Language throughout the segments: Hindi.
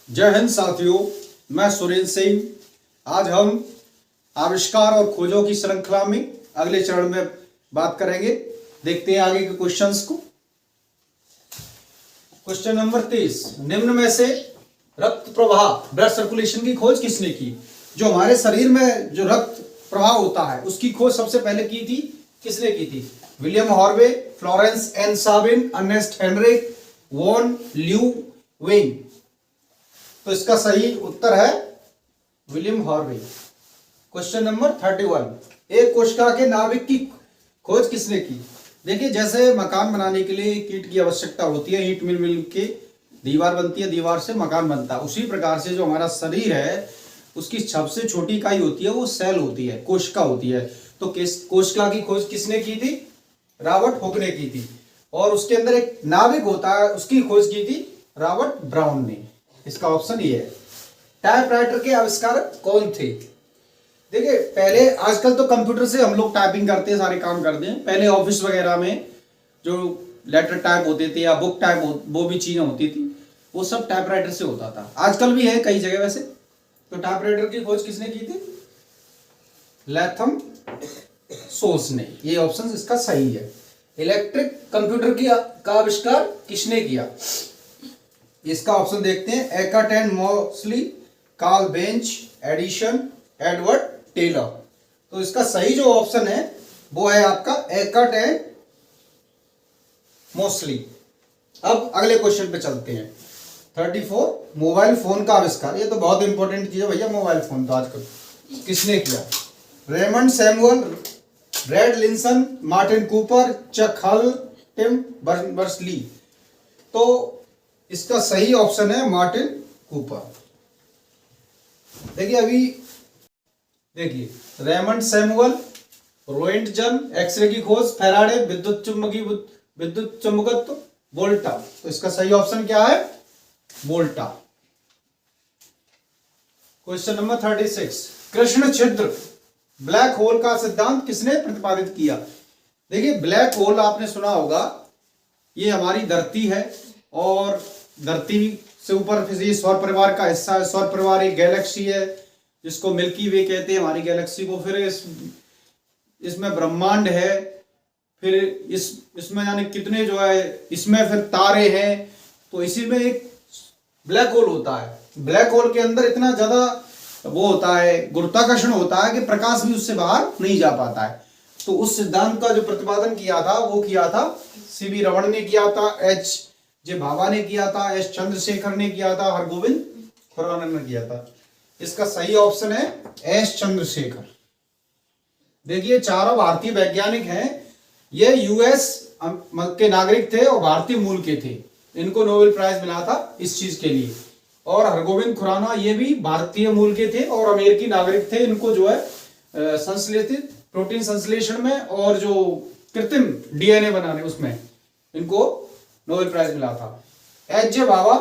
जय हिंद साथियों, मैं सुरेंद्र सिंह। आज हम आविष्कार और खोजों की श्रृंखला में अगले चरण में बात करेंगे। देखते हैं आगे के क्वेश्चंस को। क्वेश्चन नंबर 30, निम्न में से रक्त प्रवाह ब्लड सर्कुलेशन की खोज किसने की? जो हमारे शरीर में जो रक्त प्रवाह होता है उसकी खोज सबसे पहले की थी, किसने की थी? William Harvey, Florence N साबिन, Ernest Heinrich von Leeuwen. तो इसका सही उत्तर है विलियम हार्वे। क्वेश्चन नंबर 31, एक कोशिका के नाभिक की खोज किसने की? देखिए, जैसे मकान बनाने के लिए ईंट की आवश्यकता होती है, ईंट मिल के दीवार बनती है, दीवार से मकान बनता है, उसी प्रकार से जो हमारा शरीर है उसकी सबसे छोटी इकाई होती है वो सेल होती है, कोशिका होती है। तो कोशिका की खोज किसने की थी? रॉबर्ट हुक ने की थी। और उसके अंदर एक नाभिक होता है, उसकी खोज की थी रॉबर्ट ब्राउन ने। इसका ऑप्शन ये है। टाइपराइटर के आविष्कारक कौन थे? देखिए, पहले आजकल तो कंप्यूटर से हम लोग टाइपिंग करते हैं, सारे काम करते हैं। पहले ऑफिस वगैरह में जो लेटर टाइप होते थे या बुक टाइप वो भी चीजें होती थी, वो सब टाइपराइटर से होता था। आजकल भी है कई जगह वैसे। तो टाइपराइटर की खोज किसने की थी? लैथम सोल्स ने। ये ऑप्शन इसका सही है। इलेक्ट्रिक कंप्यूटर का आविष्कार किसने किया? इसका ऑप्शन देखते हैं। Eckert and Mauchly, Karl Benz, Edison, Edward Teller. तो इसका सही जो ऑप्शन है वो है आपका एकर्ट एंड मोस्ली। अब अगले क्वेश्चन पे चलते हैं। 34, मोबाइल फोन का आविष्कार। ये तो बहुत इंपॉर्टेंट चीज है भैया, मोबाइल फोन तो आजकल किसने किया? Raymond Samuel, Red Linson, Martin Cooper, Chuck Hull, Tim Berners Lee. तो इसका सही ऑप्शन है मार्टिन कूपर। देखिए रेमंड सैमुअल, रोएंटजन, एक्सरे की खोज, फैराडे, विद्युत चुंबकत्व, वोल्टा। तो इसका सही ऑप्शन क्या है? वोल्टा। क्वेश्चन नंबर 36, कृष्ण छिद्र ब्लैक होल का सिद्धांत किसने प्रतिपादित किया? देखिए, ब्लैक होल आपने सुना होगा, ये हमारी धरती है और धरती से ऊपर फिर ये सौर परिवार का हिस्सा है। सौर परिवार एक गैलेक्सी है जिसको मिल्की वे कहते हैं, हमारी गैलेक्सी को। फिर इसमें ब्रह्मांड है, फिर इसमें यानी कितने जो है, इसमें फिर तारे हैं। तो इसी में एक ब्लैक होल होता है। ब्लैक होल के अंदर इतना ज्यादा वो होता है, गुरुत्वाकर्षण होता है कि प्रकाश भी उससे बाहर नहीं जा पाता है। तो उस सिद्धांत का जो प्रतिपादन किया था वो किया था सीवी रमन ने किया था, एच जे भाभा ने किया था, एस चंद्रशेखर ने किया था, हरगोविंद खुराना ने किया था। इसका सही ऑप्शन है एस चंद्रशेखर। देखिए, चारों भारतीय वैज्ञानिक हैं। ये यूएस के नागरिक थे और भारतीय मूल के थे। इनको नोबेल प्राइज मिला था इस चीज के लिए। और हरगोविंद खुराना ये भी भारतीय मूल के थे और अमेरिकी नागरिक थे। इनको जो है संश्लेषित प्रोटीन संश्लेषण में और जो कृत्रिम डीएनए बनाने उसमें इनको नोबेल प्राइज मिला था। H J Bhabha,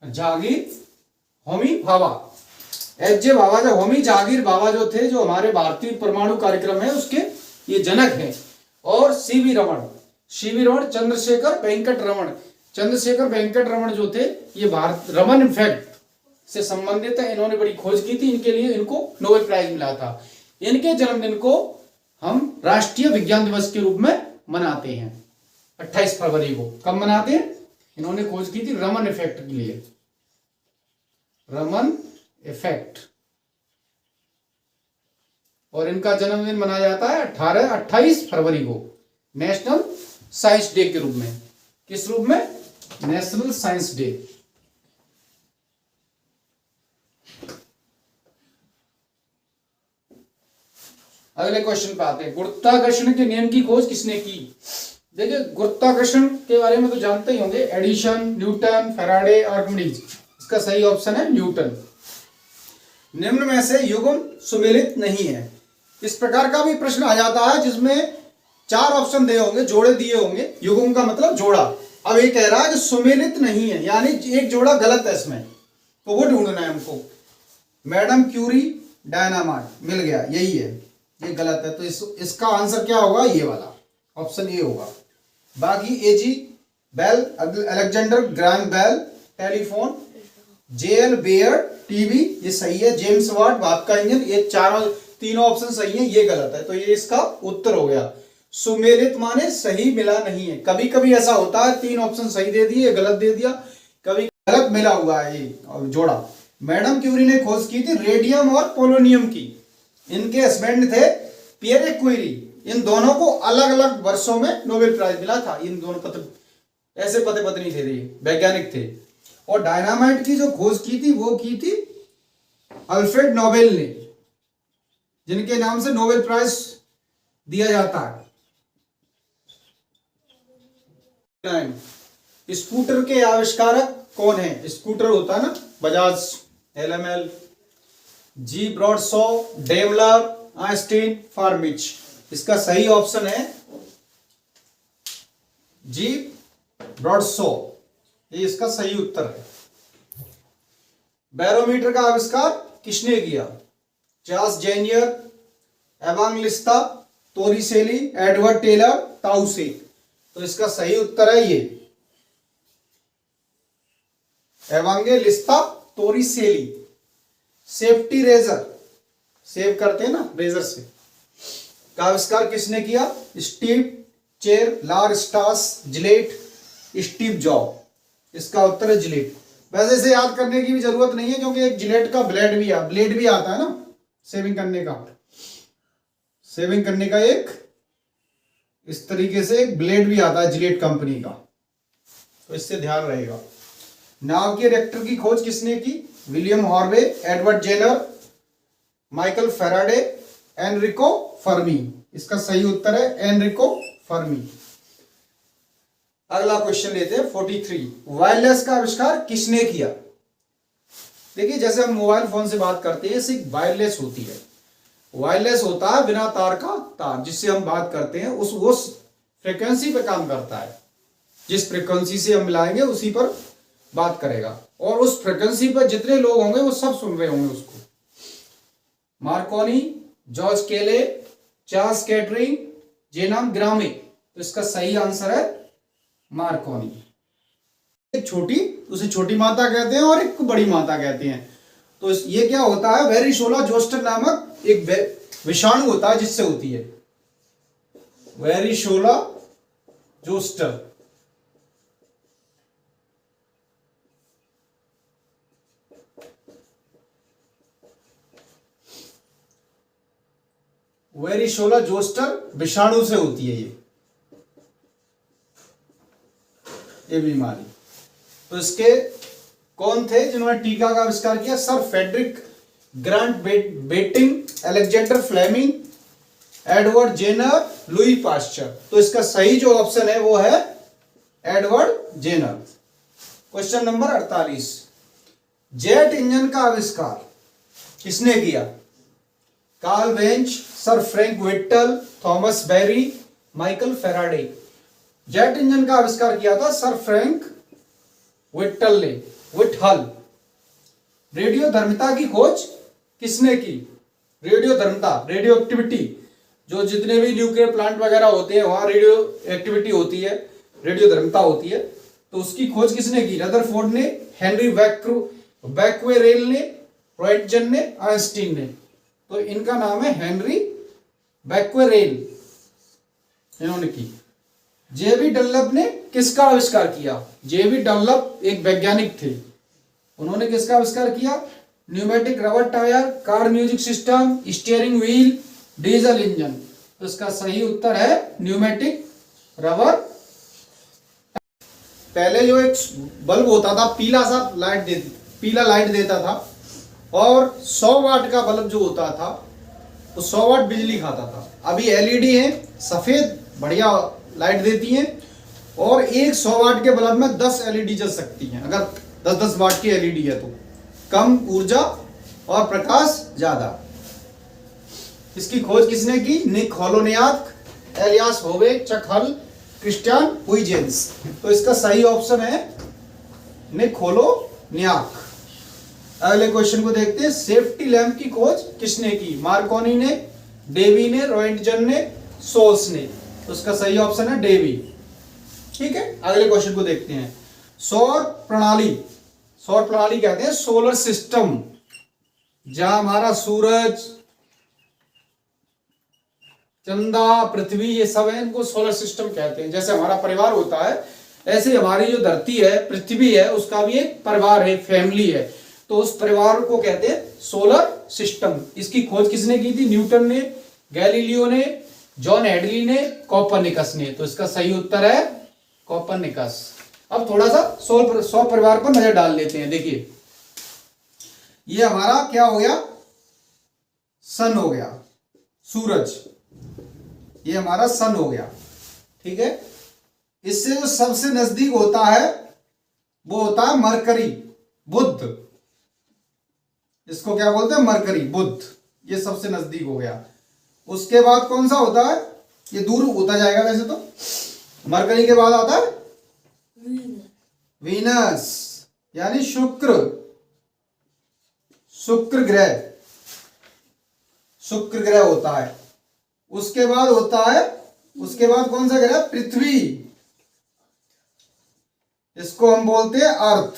Jahangir, Homi Bhabha. H J Bhabha जो होमी जहांगीर भाभा जो थे, जो हमारे भारतीय परमाणु कार्यक्रम है उसके ये जनक हैं। और सीवी रमन, चंद्रशेखर वेंकट रमन जो थे, ये भारत रमन इफेक्ट से संबंधित है। इन्होंने बड़ी खोज की थी, इनके लिए इनको नोबेल प्राइज मिला था। इनके जन्मदिन को हम राष्ट्रीय विज्ञान दिवस के रूप में मनाते हैं 28 फरवरी को। कब मनाते हैं? इन्होंने खोज की थी रमन इफेक्ट के लिए, रमन इफेक्ट। और इनका जन्मदिन मनाया जाता है 28 फरवरी को, नेशनल साइंस डे के रूप में। किस रूप में? National science day. अगले क्वेश्चन पे आते हैं। गुरुत्वाकर्षण के नियम की खोज किसने की? देखिए, गुरुत्वाकर्षण के बारे में तो जानते ही होंगे। Edison, Newton, Faraday, Archimedes. इसका सही ऑप्शन है न्यूटन। निम्न में से युग्म सुमेलित नहीं है। इस प्रकार का भी प्रश्न आ जाता है जिसमें 4 ऑप्शन दिए होंगे, जोड़े दिए होंगे। युग्म का मतलब जोड़ा। अब ये कह रहा है कि सुमेलित नहीं है, यानी एक जोड़ा गलत है इसमें, तो वो ढूंढना है हमको। मैडम क्यूरी, डायनामाइट मिल गया, यही है, ये गलत है। तो इसका आंसर क्या होगा? ये वाला ऑप्शन ए होगा। बाकी AG Bell, Alexander Graham Bell, telephone, JL Baird TV ये सही है, जेम्स वाट भाप का इंजन, ये तीनों ऑप्शन सही है, ये गलत है, तो ये इसका उत्तर हो गया। सुमेलित माने सही मिला नहीं है, कभी कभी ऐसा होता है 3 ऑप्शन सही दे दिए गलत दे दिया, कभी गलत मिला हुआ है ये जोड़ा। मैडम क्यूरी ने खोज की थी रेडियम और पोलोनियम की, इनके हस्बैंड थे पियरे क्यूरी, इन दोनों को अलग अलग वर्षों में नोबेल प्राइज मिला था। इन दोनों ऐसे पति पत्नी थे, वैज्ञानिक थे। और डायनामाइट की जो खोज की थी वो की थी अल्फ्रेड नोबेल ने, जिनके नाम से नोबेल प्राइज दिया जाता है। स्कूटर के आविष्कारक कौन है? स्कूटर होता है ना, बजाज, एलएमएल, जी ब्रॉडशॉ, डेमलर, आइंस्टीन, फार्मिच। इसका सही ऑप्शन है जी ब्रॉडशॉ, ये इसका सही उत्तर है। बैरोमीटर का आविष्कार किसने किया? Charles Jenier, Evangelista, Torricelli, Edward Teller, Tause. तो इसका सही उत्तर है ये Evangelista Torricelli. Safety razor, shave करते हैं ना रेजर से, का आविष्कार किसने किया? Steve Cher, Lar Stas, Gillette, Steve Job. इसका उत्तर है जिलेट। वैसे इसे याद करने की भी जरूरत नहीं है, क्योंकि एक जिलेट का ब्लेड भी आता है ना सेविंग करने का एक इस तरीके से एक ब्लेड भी आता है जिलेट कंपनी का, तो इससे ध्यान रहेगा। नाव के रिएक्टर की खोज किसने की? William Harvey, Edward Jenner, Michael Faraday, Enrico Fermi. इसका सही उत्तर है एनरिको फर्मी। अगला क्वेश्चन लेते हैं 43। वायरलेस का आविष्कार किसने किया? देखिए, जैसे हम मोबाइल फोन से बात करते हैं, सिर्फ वायरलेस होती है। वायरलेस होता है बिना तार का तार, जिससे हम बात करते हैं उस फ्रीक्वेंसी पे काम करता है। जिस फ्रीक्वेंसी से हम मिलाएंगे उसी पर बात करेगा, और उस फ्रीक्वेंसी पर जितने लोग होंगे वो सब सुन रहे होंगे उसको। मार्कोनी, जॉर्ज केले, चार्ल्स कैटरिंग, जेनाम ग्रामे। तो इसका सही आंसर है मार्कोनी। एक छोटी, उसे छोटी माता कहते हैं और एक को बड़ी माता कहते हैं। तो ये क्या होता है? वेरिशोला जोस्टर नामक एक विषाणु होता है जिससे होती है वेरिशोला जोस्टर। वेरिशोला जोस्टर विषाणु से होती है ये बीमारी। तो इसके कौन थे जिन्होंने टीका का आविष्कार किया? Sir Frederick Grant Banting, Alexander Fleming, Edward Jenner, Louis Pasteur. तो इसका सही जो ऑप्शन है वो है Edward Jenner. Question number 48। Jet engine का आविष्कार किसने किया? Karl Wench, Sir Frank Whittle, Thomas Berry, Michael Faraday. Jet engine का आविष्कार किया था सर फ्रैंक विट्टल ने, विटहल। रेडियोधर्मिता की खोज किसने की? रेडियोधर्मिता, रेडियो एक्टिविटी, जो जितने भी न्यूक्लियर प्लांट वगैरह होते हैं वहां रेडियो एक्टिविटी होती है, रेडियोधर्मिता होती है। तो उसकी खोज किसने की? रदरफोर्ड ने, हेनरी बैक्वेरेल ने, रॉयटजन ने, आइंस्टीन ने। तो इनका नाम है हेनरी बैक्वेरेल, इन्होंने की। जेबी डनलप ने किसका आविष्कार किया? जेबी डनलप एक वैज्ञानिक थे, उन्होंने किसका आविष्कार किया? Pneumatic rubber tyre, car music system, steering wheel, diesel engine. तो इसका सही उत्तर है न्यूमेटिक रबर। पहले जो एक बल्ब होता था पीला लाइट देता था, और 100 वाट का बल्ब जो होता था वो 100 वाट बिजली खाता था। अभी एलईडी है, सफेद बढ़िया लाइट देती है, और एक 100 वाट के बल्ब में 10 एलईडी जल सकती हैं। अगर 10-10 वाट की एलईडी है तो कम ऊर्जा और प्रकाश ज्यादा। इसकी खोज किसने की? निक होलोनियाक, एलियास होवे, चक हल, क्रिस्टियन हुइजेंस। तो इसका सही ऑप्शन है निक होलोनियाक। अगले क्वेश्चन को देखते हैं। सेफ्टी लैंप की खोज किसने की? मार्कोनी ने, डेवी ने, रॉयटजन ने, सोल्स ने। तो उसका सही ऑप्शन है डेवी। ठीक है, अगले क्वेश्चन को देखते हैं। सौर प्रणाली कहते हैं सोलर सिस्टम, जहां हमारा सूरज, चंदा, पृथ्वी, ये सब है, इनको सोलर सिस्टम कहते हैं। जैसे हमारा परिवार होता है, ऐसे हमारी जो धरती है, पृथ्वी है, उसका भी एक परिवार है, फैमिली है। तो उस परिवार को कहते हैं सोलर सिस्टम। इसकी खोज किसने की थी? न्यूटन ने, गैलीलियो ने, जॉन हेडली ने, कोपरनिकस ने। तो इसका सही उत्तर है कोपरनिकस। अब थोड़ा सा सौर परिवार पर नजर डाल लेते हैं। देखिए, ये हमारा क्या हो गया? सन हो गया, सूरज। ये हमारा सन हो गया, ठीक है। इससे जो सबसे नजदीक होता है वो होता है मरकरी, बुध। इसको क्या बोलते हैं? मरकरी, बुध। ये सबसे नजदीक हो गया। उसके बाद कौन सा होता है? ये दूर होता जाएगा वैसे तो। मरकरी के बाद आता है वीनस, यानी शुक्र। शुक्र ग्रह, शुक्र ग्रह होता है। उसके बाद होता है, उसके बाद कौन सा ग्रह? पृथ्वी। इसको हम बोलते हैं अर्थ,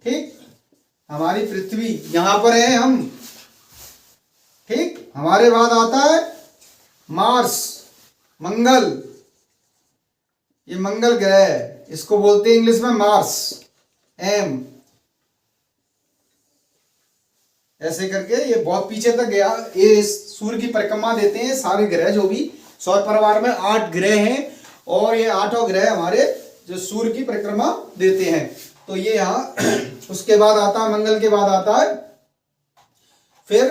ठीक। हमारी पृथ्वी यहां पर है हम, ठीक। हमारे बाद आता है मार्स, मंगल। ये मंगल ग्रह है, इसको बोलते हैं इंग्लिश में मार्स, एम। ऐसे करके ये बहुत पीछे तक गया। ये सूर्य की परिक्रमा देते हैं सारे ग्रह, जो भी सौर परिवार में 8 ग्रह हैं, और ये 8 ग्रह हमारे जो सूर्य की परिक्रमा देते हैं। तो ये यहाँ उसके बाद आता है, मंगल के बाद आता है, फिर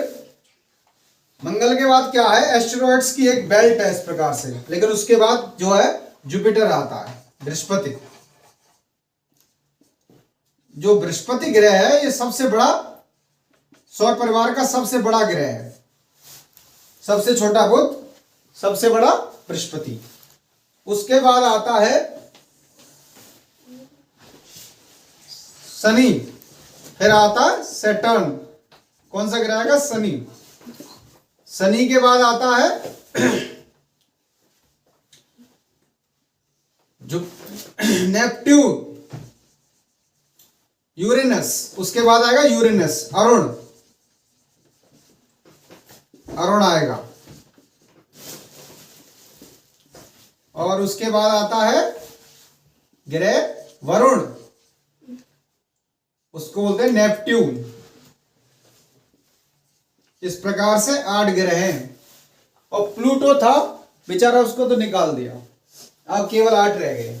मंगल के बाद क्या है? एस्टेरॉइड्स की एक बेल्ट है इस प्रकार से। लेकिन उसके बाद जो है जुपिटर आता है, बृहस्पति। जो बृहस्पति ग्रह है, ये सबसे बड़ा सौर परिवार का सबसे बड़ा ग्रह है। सबसे छोटा बुध, सबसे बड़ा बृहस्पति। उसके बाद आता है शनि, फिर आता है सैटर्न। कौन सा ग्रह का? शनि। शनि के बाद आता है जो नेपट्यून, यूरेनस। उसके बाद आएगा यूरेनस, अरुण, अरुण आएगा। और उसके बाद आता है ग्रह वरुण, उसको बोलते हैं नेपट्यून। इस प्रकार से 8 ग्रह हैं। और प्लूटो था बेचारा, उसको तो निकाल दिया, अब केवल 8 रह गए।